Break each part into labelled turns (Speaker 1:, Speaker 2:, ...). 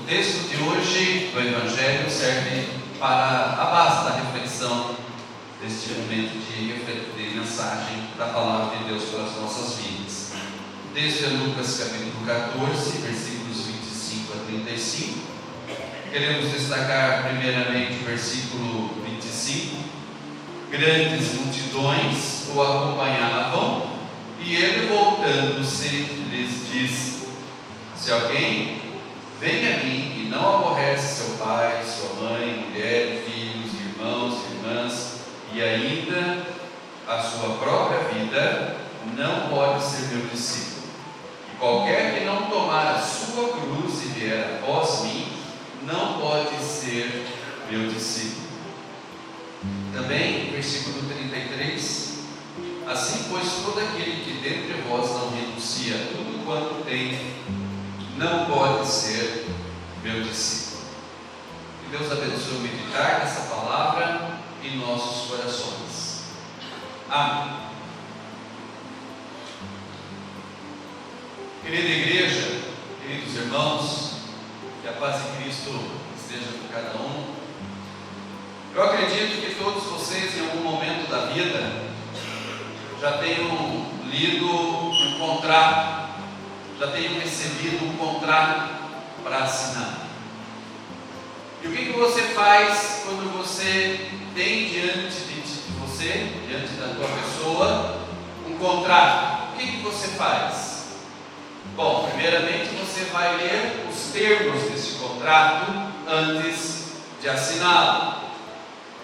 Speaker 1: texto de hoje do Evangelho serve para a base da reflexão deste momento de mensagem da Palavra de Deus para as nossas vidas. O texto é Lucas capítulo 14, versículos 25 a 35. Queremos destacar primeiramente o versículo 25. Grandes multidões o acompanhavam, e ele, voltando-se, lhes disse: se alguém vem a mim e não aborrece seu pai, sua mãe, mulher, filhos, irmãos, irmãs, e ainda a sua própria vida, não pode ser meu discípulo. E qualquer que não tomar a sua cruz e vier após mim, não pode ser meu discípulo. Também, versículo 33, assim, pois, todo aquele que dentre vós não renuncia a tudo quanto tem, não pode ser meu discípulo. Que Deus abençoe o meditar nessa palavra em nossos corações. Amém. Querida igreja, queridos irmãos, que a paz de Cristo esteja com cada um. Eu acredito que todos vocês, em algum momento da vida, já tenham lido um contrato, já tenham recebido um contrato para assinar. E o que você faz quando você tem diante de você, diante da tua pessoa, um contrato? O que você faz? Bom, primeiramente você vai ler os termos desse contrato antes de assiná-lo.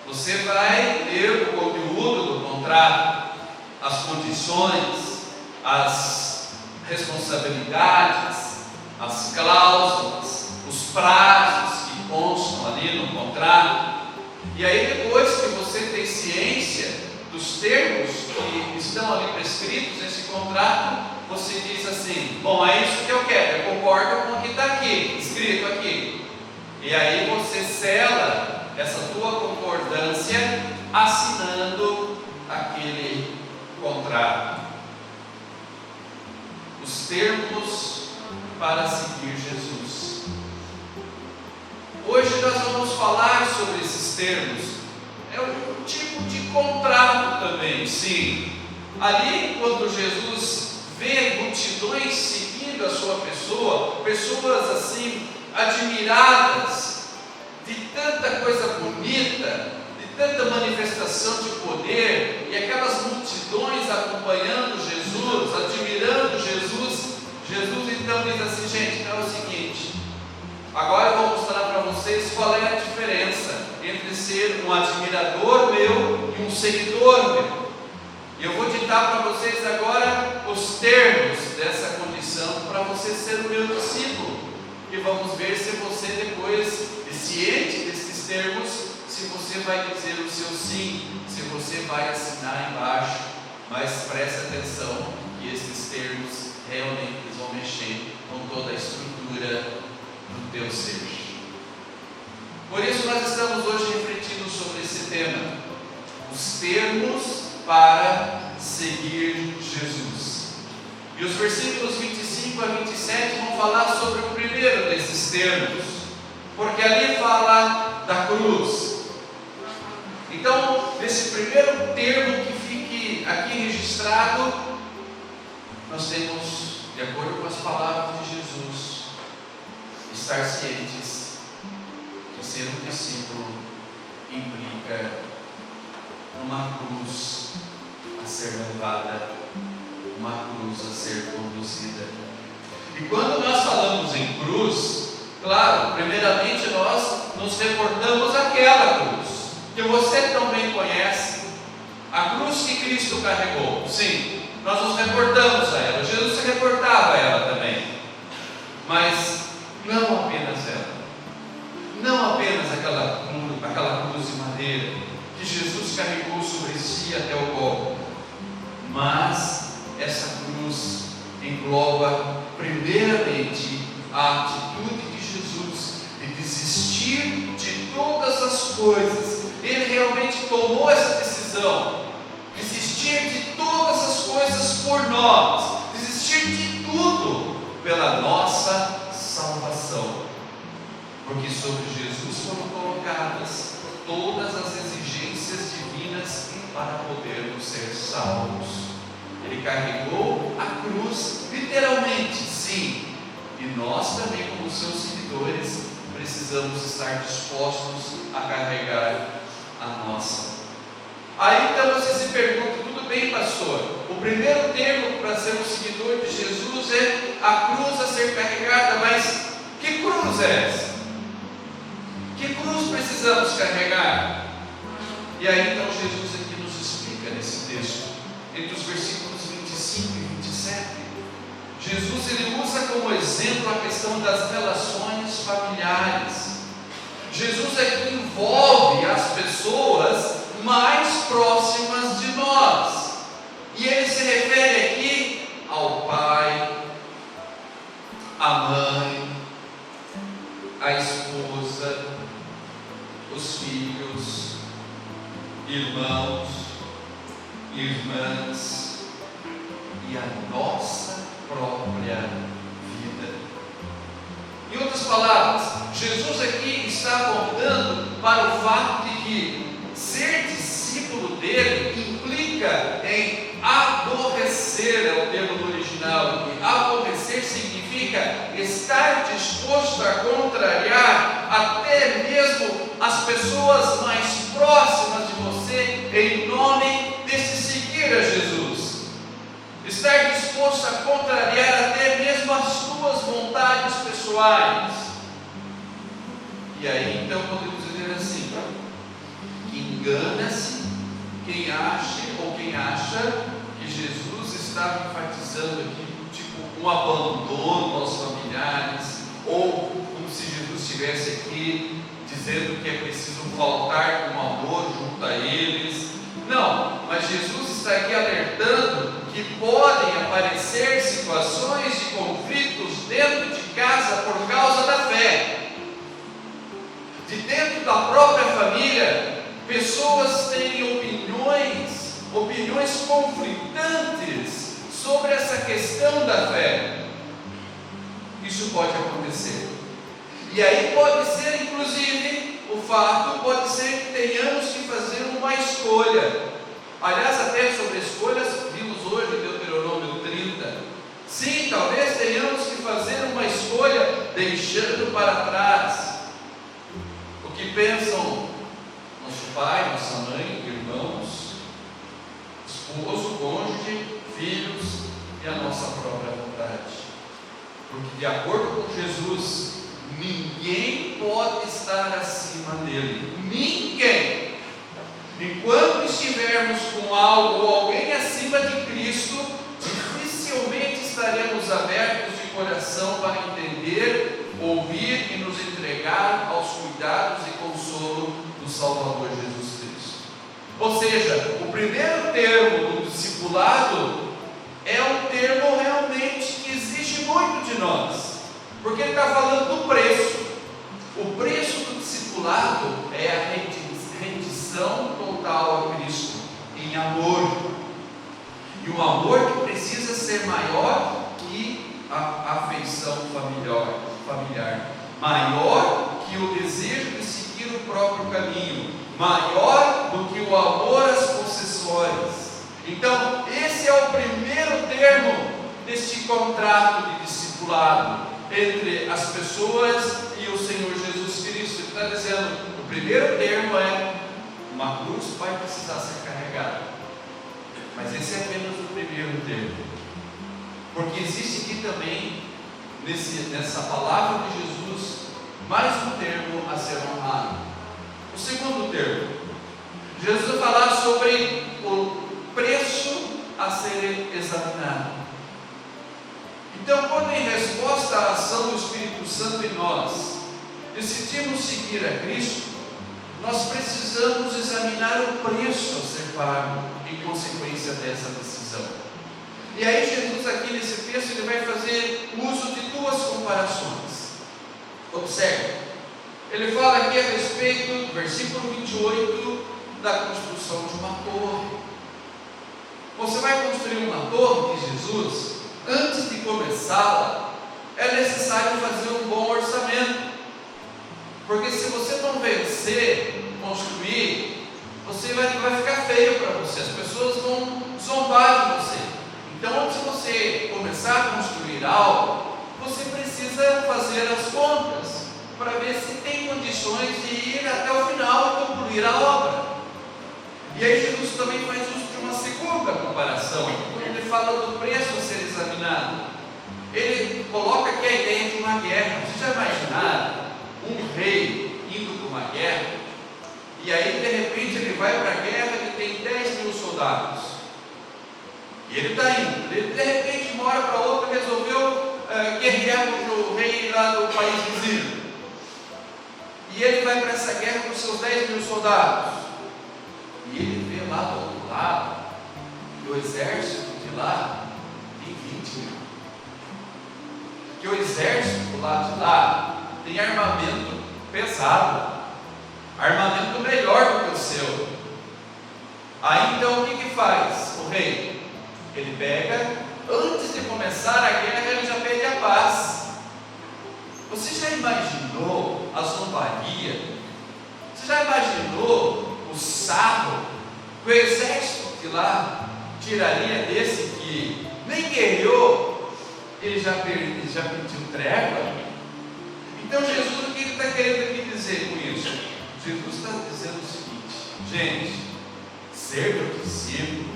Speaker 1: Você vai ler o conteúdo do contrato, as condições, as responsabilidades, as cláusulas, os prazos que constam ali no contrato. E aí, depois que você tem ciência dos termos que estão ali prescritos nesse contrato, você diz assim: bom, é isso que eu quero, eu concordo com o que está aqui, escrito aqui. E aí você sela essa tua concordância assinando aquele contrato. Os termos para seguir Jesus. Hoje nós vamos falar sobre esses termos. É um tipo de contrato também, sim. Ali, quando Jesus vê multidões seguindo a sua pessoa, pessoas assim admiradas de tanta coisa bonita, de tanta manifestação de poder, e aquelas multidões acompanhando Jesus, admirando Jesus, Jesus então diz assim: gente, então é o seguinte, agora eu vou mostrar para vocês qual é a diferença entre ser um admirador meu e um seguidor meu. E eu vou ditar para vocês agora os termos dessa condição para você ser o meu discípulo. E vamos ver se você depois, ciente desses termos, se você vai dizer o seu sim, se você vai assinar embaixo. Mas preste atenção que esses termos realmente vão mexer com toda a estrutura do teu ser. Por isso nós estamos hoje refletindo sobre esse tema, os termos para seguir Jesus. E os versículos 25 a 27 vão falar sobre o primeiro desses termos, porque ali fala da cruz. Então, nesse primeiro termo que fique aqui registrado, nós temos, de acordo com as palavras de Jesus, estar cientes que ser um discípulo implica uma cruz a ser levada, uma cruz a ser conduzida. E quando nós falamos em cruz, claro, primeiramente nós nos reportamos àquela cruz, que você também conhece, a cruz que Cristo carregou. Sim, nós nos reportamos a ela, Jesus se reportava a ela também, mas não apenas ela, não apenas aquela cruz de madeira que Jesus carregou sobre si até o Gólgota, mas essa cruz engloba primeiramente a atitude de Jesus de desistir de todas as coisas. Ele realmente tomou essa decisão, desistir de todas as coisas por nós, desistir de tudo pela nossa salvação. sobre Jesus foram colocadas todas as exigências divinas para podermos ser salvos. Ele carregou a cruz, literalmente, sim. E nós também, como seus seguidores, precisamos estar dispostos a carregar a nossa. Aí então você se pergunta, tudo bem, pastor, o primeiro termo para ser um seguidor de Jesus é a cruz a ser carregada, mas que cruz é essa? Que cruz precisamos carregar? E aí então Jesus aqui nos explica nesse texto, entre os versículos 25 e 27, Jesus ele usa como exemplo a questão das relações familiares. Jesus aqui envolve as pessoas mais próximas de nós, e ele se refere aqui ao pai, à mãe, à esposa, os filhos, irmãos, irmãs e a nossa própria vida. Em outras palavras, Jesus aqui está apontando para o fato de que ser discípulo dele implica em aborrecer, é o termo do original aqui. Aborrecer significa estar disposto a contrariar até mesmo as pessoas mais próximas de você, em nome desse seguir a Jesus. Estar disposto a contrariar até mesmo as suas vontades pessoais. E aí então podemos dizer assim, que engana-se quem acha que Jesus estava enfatizando aqui tipo um abandono aos familiares, ou como se Jesus estivesse aqui dizendo que é preciso faltar com amor junto a eles. Não, mas Jesus está aqui alertando que podem aparecer situações de conflitos dentro de casa por causa da fé. De dentro da própria família, pessoas têm opiniões conflitantes sobre essa questão da fé. Isso pode acontecer. E aí pode ser, inclusive, pode ser que tenhamos que fazer uma escolha. Aliás, até sobre escolhas, vimos hoje em Deuteronômio 30. Sim, talvez tenhamos que fazer uma escolha deixando para trás o que pensam nosso pai, nossa mãe, irmãos, esposo, cônjuge, filhos e a nossa própria vontade. Porque de acordo com Jesus, ninguém pode estar acima dele. Ninguém. Enquanto estivermos com algo ou alguém acima de Cristo, dificilmente estaremos abertos de coração para entender, ouvir e nos entregar aos cuidados e consolo do Salvador Jesus Cristo. Ou seja, o primeiro termo do discipulado é um termo realmente que exige muito de nós, porque ele está falando do preço. O preço do discipulado é a rendição total a Cristo, em amor. E um amor que precisa ser maior que a afeição familiar, maior que o desejo de seguir o próprio caminho, maior do que o amor às possessões. Então, esse é o primeiro termo deste contrato de discipulado entre as pessoas e o Senhor Jesus Cristo. Ele está dizendo, o primeiro termo é: uma cruz vai precisar ser carregada. Mas esse é apenas o primeiro termo, porque existe aqui também, nessa palavra de Jesus, mais um termo a ser honrado. O segundo termo, Jesus vai falar sobre o preço a ser examinado. Então, quando em resposta à ação do Espírito Santo em nós, decidimos seguir a Cristo, nós precisamos examinar o preço a ser pago em consequência dessa decisão. E aí Jesus aqui nesse texto ele vai fazer uso de duas comparações. Observe, ele fala aqui a respeito, versículo 28, da construção de uma torre. Você vai construir uma torre de Jesus, antes de começá-la, é necessário fazer um bom orçamento. Porque não vencer, construir, você vai ficar feio para você, as pessoas vão zombar de você. Então, antes de você começar a construir algo, você precisa fazer as contas para ver se tem condições de ir até o final e concluir a obra. E aí Jesus também faz uso de uma segunda comparação, quando ele fala do preço a ser examinado. Ele coloca aqui a ideia de uma guerra. Vocês já imaginaram um rei indo para uma guerra, e aí de repente ele vai para a guerra, ele tem 10 mil soldados, e ele está indo, ele de repente de uma hora para outra resolveu guerrear contra o rei lá do país vizinho, e ele vai para essa guerra com seus 10 mil soldados, e ele vê lá do outro lado, que o exército de lá tem 20 mil, que o exército do lado de lá tem armamento pesado, armamento melhor do que o seu. Aí então o que faz o rei? Ele pega, antes de começar a guerra, ele já pede a paz. Você já imaginou a zombaria? Você já imaginou o sarro que o exército de lá tiraria desse que nem guerreou, ele já pediu trégua? Então Jesus, o que ele está querendo aqui dizer com isso? Jesus está dizendo o seguinte: gente, ser meu discípulo,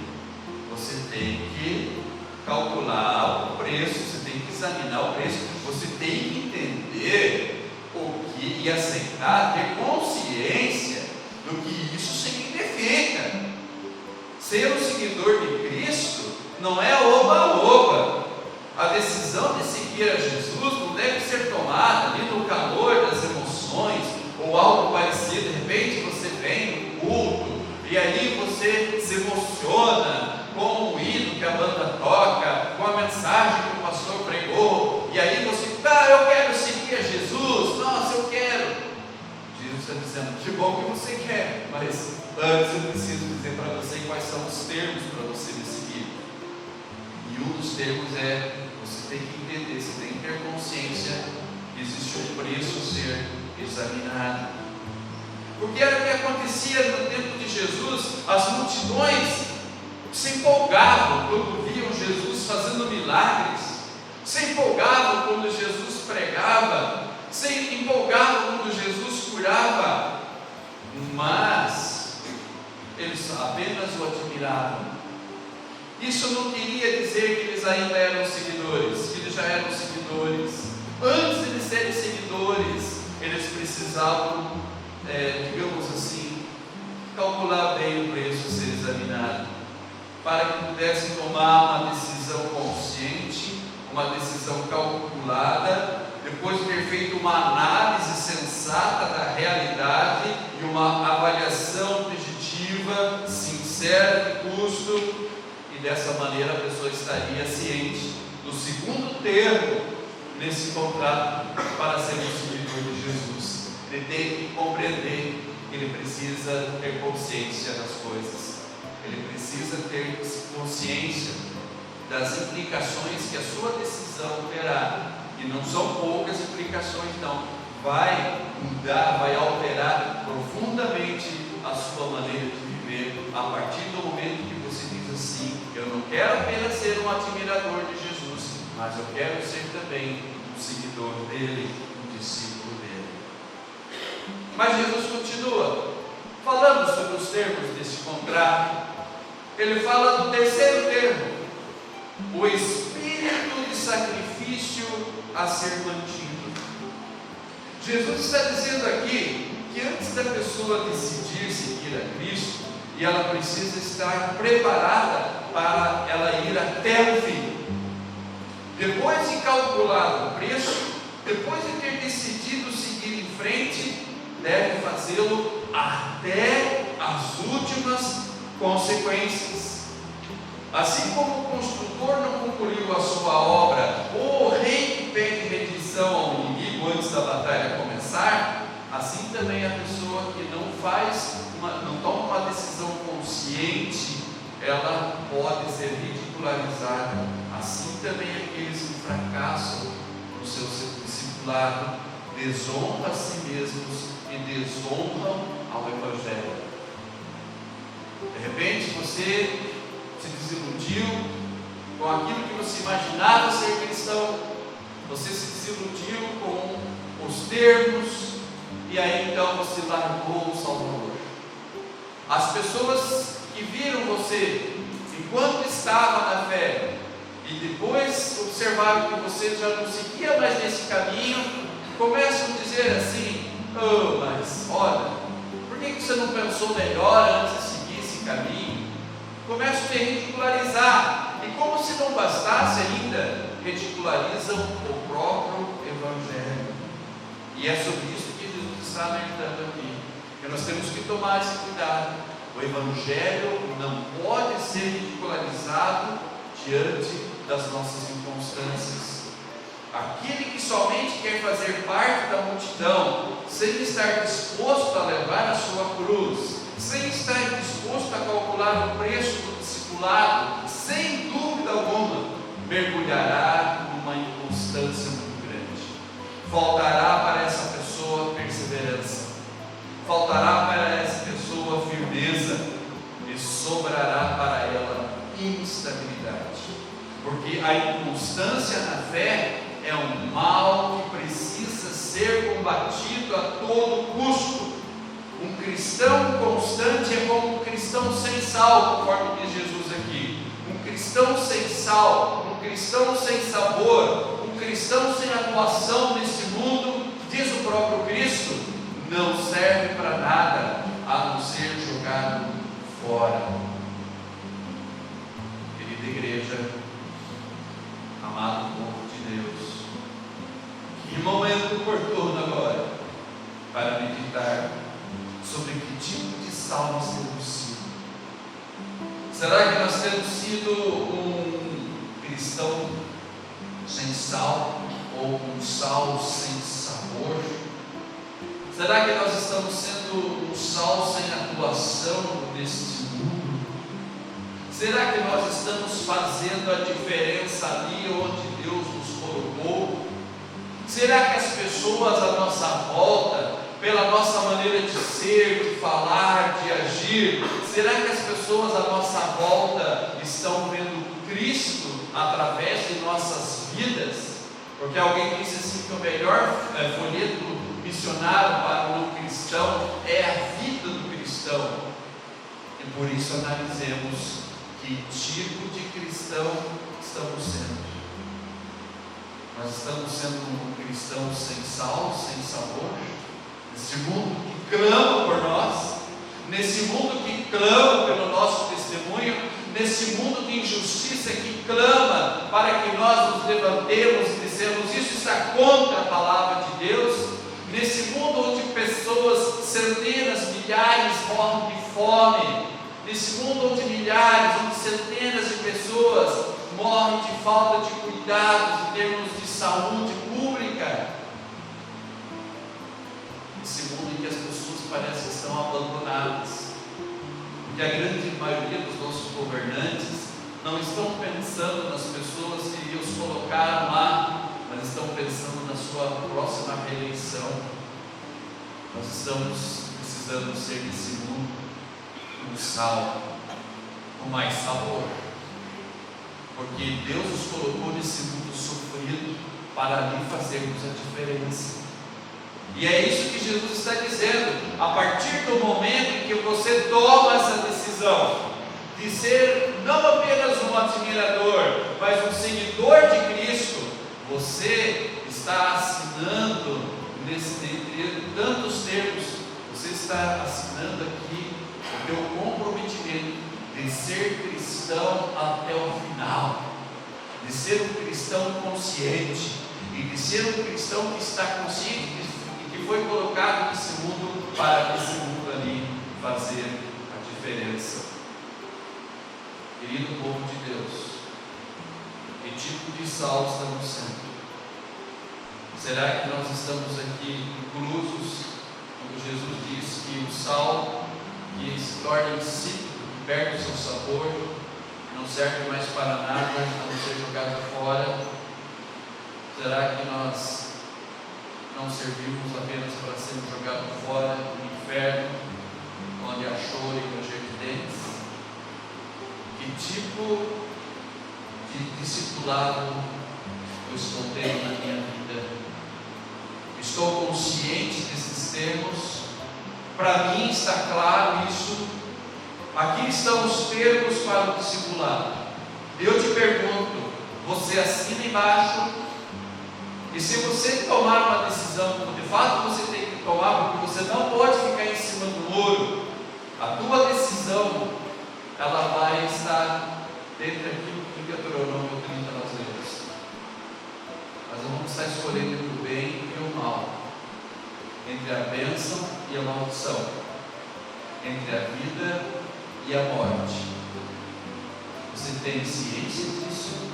Speaker 1: você tem que calcular o preço, você tem que examinar o preço, você tem que entender o que e aceitar, ter consciência do que isso significa. Ser um seguidor de Cristo não é oba-oba. A decisão de seguir a Jesus não deve ser tomada ali no calor das emoções ou algo parecido. De repente você vem no culto e aí você se emociona com o hino que a banda toca, com a mensagem que o pastor pregou, e aí você, eu quero seguir a Jesus, nossa, eu quero. Jesus está dizendo, que bom que você quer, mas antes eu preciso dizer para você quais são os termos para você me seguir. E um dos termos é: você tem que entender, você tem que ter consciência que existe um preço a ser examinado. Porque era o que acontecia no tempo de Jesus. As multidões se empolgavam quando viam Jesus fazendo milagres, se empolgavam quando Jesus pregava, se empolgavam quando Jesus curava, mas eles apenas o admiravam. Isso não queria dizer que eles ainda eram seguidores, que eles já eram seguidores. Antes de eles serem seguidores, eles precisavam, digamos assim, calcular bem o preço a ser examinado, para que pudessem tomar uma decisão consciente, uma decisão calculada, depois de ter feito uma análise sensata da realidade e uma avaliação objetiva, sincera de custo. E dessa maneira a pessoa estaria ciente do segundo termo nesse contrato para ser um seguidor de Jesus. Ele tem que compreender que ele precisa ter consciência das coisas, ele precisa ter consciência das implicações que a sua decisão terá, e não são poucas implicações não, vai mudar, vai alterar profundamente a sua maneira de viver, a partir do momento que você diz assim: eu não quero apenas ser um admirador de Jesus, mas eu quero ser também um seguidor dele, um discípulo dele. Mas Jesus continua falando sobre os termos deste contrato. Ele fala do terceiro termo, o espírito de sacrifício a ser mantido. Jesus está dizendo aqui que antes da pessoa decidir seguir a Cristo, e ela precisa estar preparada para ela ir até o fim. Depois de calcular o preço, depois de ter decidido seguir em frente, deve fazê-lo até as últimas consequências. Assim como o construtor não concluiu a sua obra, ou o rei que pede rendição ao inimigo antes da batalha começar, assim também a pessoa que não toma uma decisão consciente, ela pode ser ridicularizada. Assim também aqueles que fracassam no seu discipulado desonram a si mesmos e desonram ao Evangelho. De repente você se desiludiu com aquilo que você imaginava ser cristão, você se desiludiu com os termos, e aí então você largou o Salvador. As pessoas que viram você enquanto estava na fé e depois observaram que você já não seguia mais nesse caminho, começam a dizer assim: oh, mas olha, por que você não pensou melhor antes de seguir esse caminho? Começam a te ridicularizar, e como se não bastasse ainda, ridicularizam o próprio Evangelho. E é sobre isso que Jesus está alertando aqui, que nós temos que tomar esse cuidado. O Evangelho não pode ser ridicularizado diante das nossas inconstâncias. Aquele que somente quer fazer parte da multidão, sem estar disposto a levar a sua cruz, sem estar disposto a calcular o preço do discipulado, sem dúvida alguma, mergulhará numa inconstância muito grande. Faltará para essa pessoa perseverança, faltará para essa pessoa firmeza, e sobrará para ela instabilidade, porque a inconstância na fé é um mal que precisa ser combatido a todo custo. Um cristão constante é como um cristão sem sal, conforme diz Jesus aqui. Um cristão sem sal, um cristão sem sabor, um cristão sem atuação nesse mundo, diz o próprio Cristo, não serve para nada a não ser jogado fora. Querida igreja, amado povo de Deus, que momento oportuno agora para meditar sobre que tipo de sal nós temos sido. Será que nós temos sido um cristão sem sal, ou um sal sem sabor? Será que nós estamos sendo um sal sem atuação neste mundo? Será que nós estamos fazendo a diferença ali onde Deus nos colocou? Será que as pessoas à nossa volta, pela nossa maneira de ser, de falar, de agir, será que as pessoas à nossa volta estão vendo Cristo através de nossas vidas? Porque alguém disse assim que o melhor folheto missionário para o cristão é a vida do cristão. E por isso analisemos que tipo de cristão estamos sendo. Nós estamos sendo um cristão sem sal, sem sabor, nesse mundo que clama por nós, nesse mundo que clama pelo nosso testemunho, nesse mundo de injustiça que clama para que nós nos levantemos e dissemos: isso está contra a palavra de Deus. Nesse mundo onde pessoas, centenas, milhares morrem de fome, nesse mundo onde milhares, onde centenas de pessoas morrem de falta de cuidados em termos de saúde pública, nesse mundo em que as pessoas parecem que estão abandonadas, porque a grande maioria dos nossos governantes não estão pensando nas pessoas que os colocaram lá, mas estão pensando na sua próxima reeleição. Nós estamos precisando ser nesse mundo um sal com mais sabor, porque Deus nos colocou nesse mundo sofrido para ali fazermos a diferença. E é isso que Jesus está dizendo: a partir do momento em que você toma essa decisão de ser não apenas um admirador, mas um seguidor de Cristo, você está assinando, entre tantos termos, você está assinando aqui o teu comprometimento de ser cristão até o final, de ser um cristão consciente, e de ser um cristão que está consciente de que foi colocado nesse mundo para esse mundo ali fazer a diferença. Querido povo de Deus, que tipo de sal estamos sendo? Será que nós estamos aqui inclusos quando Jesus diz que o sal que se torna insípido, que perde o seu sabor, não serve mais para nada, a não ser jogado fora? Será que nós não servimos apenas para sermos jogados fora do inferno, onde há choro e ranger de dentes. Que tipo de discipulado eu estou tendo na minha vida? Estou consciente desses termos? Para mim está claro isso? Aqui estão os termos para o discipulado. Eu te pergunto, você assina embaixo? E se você tomar uma decisão, de fato você tem que tomar, porque você não pode ficar em cima do muro, a tua decisão, ela vai estar dentro daquilo que Deuteronômio 30 nós lemos. Mas nós vamos estar escolhendo entre o bem e o mal, entre a bênção e a maldição, entre a vida e a morte. Você tem ciência disso?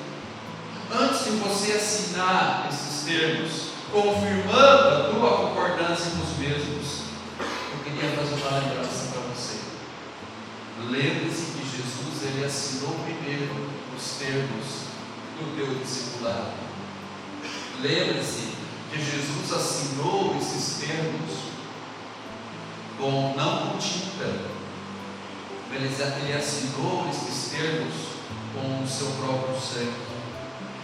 Speaker 1: Antes de você assinar esses termos, confirmando a tua concordância com os mesmos, eu queria fazer uma lembrança para você. Lembre-se que Jesus, ele assinou primeiro os termos do teu discipulado. Lembre-se que Jesus assinou esses termos não com tinta, ele assinou esses termos com o seu próprio sangue.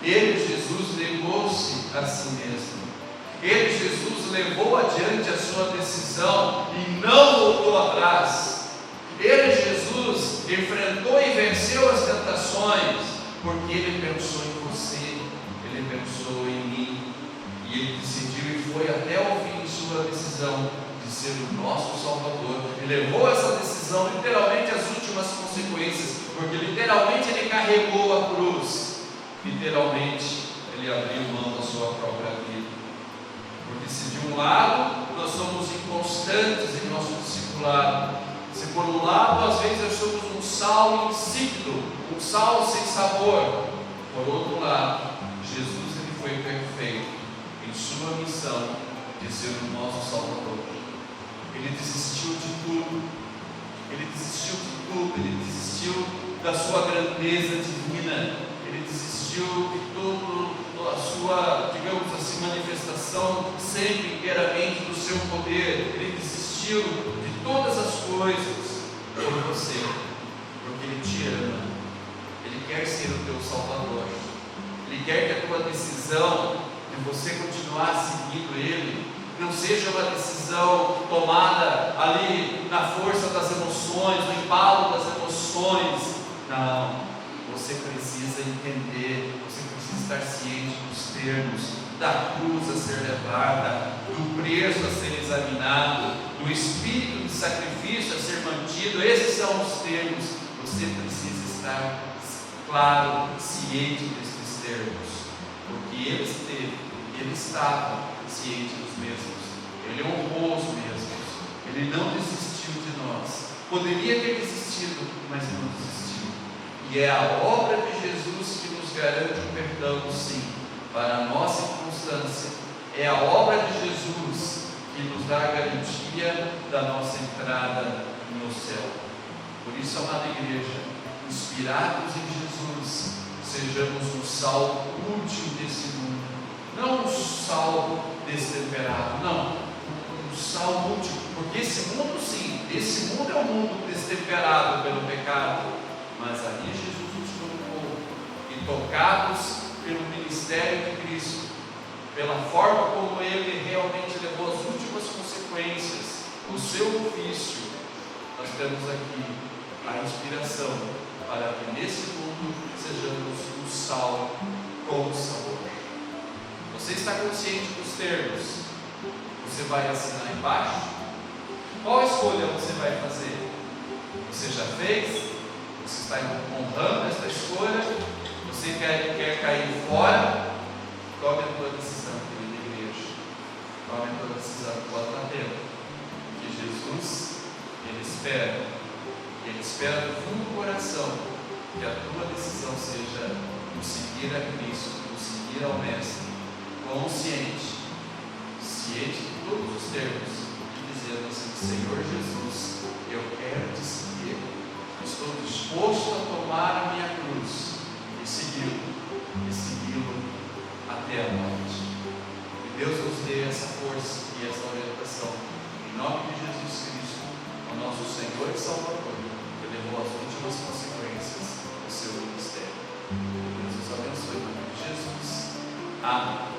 Speaker 1: Ele, Jesus, negou-se a si mesmo. Ele, Jesus, levou adiante a sua decisão e não voltou atrás. Ele, Jesus, enfrentou e venceu as tentações, porque ele pensou em você, ele pensou em mim, e ele decidiu e foi até o fim de sua decisão de ser o nosso Salvador. E levou essa decisão literalmente às últimas consequências, porque literalmente ele carregou a cruz. Literalmente, ele abriu mão da sua própria vida. Porque se de um lado nós somos inconstantes em nosso discipulado, se por um lado às vezes nós somos um sal insípido, um sal sem sabor, por outro lado, Jesus ele foi perfeito em sua missão de ser o nosso Salvador. Ele desistiu de tudo, ele desistiu da sua grandeza divina. Ele desistiu de toda a sua, digamos assim, manifestação sempre inteiramente do seu poder. Ele desistiu de todas as coisas por você, porque Ele te ama. Ele quer ser o teu Salvador. Ele quer que a tua decisão de você continuar seguindo Ele não seja uma decisão tomada ali na força das emoções, no embalo das emoções. Não. Você precisa entender, você precisa estar ciente dos termos, da cruz a ser levada, do preço a ser examinado, do espírito de sacrifício a ser mantido. Esses são os termos. Você precisa estar claro, ciente desses termos, porque ele estava ciente dos mesmos. Ele honrou os mesmos. Ele não desistiu de nós. Poderia ter desistido, mas não desistiu. E é a obra de Jesus que nos garante o perdão, sim, para a nossa inconstância. É a obra de Jesus que nos dá a garantia da nossa entrada no céu. Por isso, amada igreja, inspirados em Jesus, sejamos um sal útil desse mundo. Não um sal destemperado, não. Um sal útil. Porque esse mundo, sim, esse mundo é um mundo destemperado pelo pecado. Mas ali Jesus nos colocou, e tocados pelo ministério de Cristo, pela forma como Ele realmente levou as últimas consequências, o seu ofício, nós temos aqui a inspiração para que nesse mundo sejamos um sal com sabor. Você está consciente dos termos? Você vai assinar embaixo? Qual escolha você vai fazer? Você já fez? Você está honrando esta escolha? Você quer cair fora? Tome a tua decisão, querida igreja. Tome a tua decisão, bota na tela. Que Jesus, Ele espera do fundo do coração que a tua decisão seja no seguir a Cristo, no seguir ao Mestre, consciente, ciente de todos os termos, e dizendo assim: Senhor Jesus, eu quero te seguir. Estou disposto a tomar a minha cruz e segui-lo até a morte. E Deus nos dê essa força e essa orientação. Em nome de Jesus Cristo, o nosso Senhor e Salvador, que levou as últimas consequências do seu ministério. Deus nos abençoe em nome de Jesus. Amém.